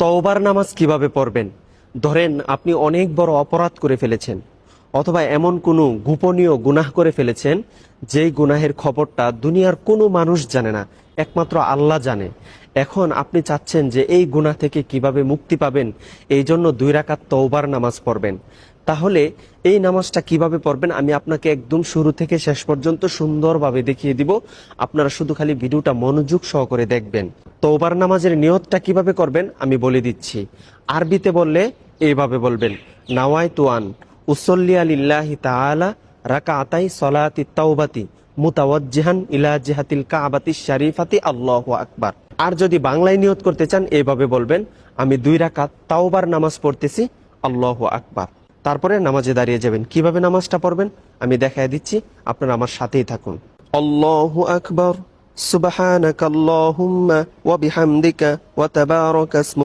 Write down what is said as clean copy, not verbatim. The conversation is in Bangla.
তওবার নামাজ কিভাবে পড়বেন? ধরেন আপনি অনেক বড় অপরাধ করে ফেলেছেন, অথবা এমন কোনো গোপনীয় গুনাহ করে ফেলেছেন যেই গুনাহের খবরটা দুনিয়ার কোনো মানুষ জানে না, একমাত্র আল্লাহ জানে। এখন আপনি চাচ্ছেন যে এই গুনাহ থেকে কিভাবে মুক্তি পাবেন, এই জন্য 2 রাকাত তওবার নামাজ পড়বেন। তাহলে এই নামাজটা কিভাবে পড়বেন আমি আপনাকে একদম শুরু থেকে শেষ পর্যন্ত সুন্দরভাবে দেখিয়ে দিব। আপনারা শুধু খালি ভিডিওটা মনোযোগ সহকারে দেখবেন। তওবার নামাজের নিয়তটা কিভাবে করবেন আমি বলে দিচ্ছি। আরবিতে বললে এইভাবে বলবেন, নাওয়াইতু আন উসল্লি লিল্লাহি তাআলা রাকাতাই সলাতি তাওবাতি মুতাওয়াজ্জিহান ইলা জিহাতিল কাবাতিশ শরীফাতি আল্লাহু আকবার। আর যদি বাংলায় নিয়ত করতে চান এইভাবে বলবেন, আমি 2 রাকাত তাওবার নামাজ পড়তেছি, আল্লাহু আকবার। তারপরে নামাজে দাঁড়িয়ে যাবেন। কিভাবে নামাজটা পড়বেন আমি দেখায় দিচ্ছি, আপনারা আমার সাথেই থাকুন। আল্লাহু আকবার, সুবহানাকাল্লাহুম্মা ওয়া বিহামদিকা ওয়া তাবারাকা ইসমুকা।